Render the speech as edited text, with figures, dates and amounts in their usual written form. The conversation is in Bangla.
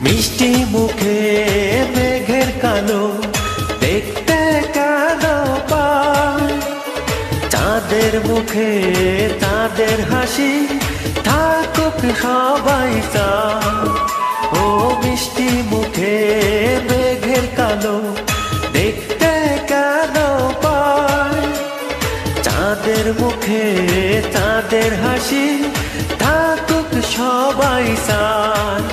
মিষ্টি মুখে মেঘের কালো দেখতে কেন পায়, চাঁদের মুখে তাদের হাসি থাকুক সবাই চায়। ও মিষ্টি মুখে মেঘের কালো দেখতে কেন পায়, চাঁদের মুখে তাদের হাসি থাকুক সবাই চায়।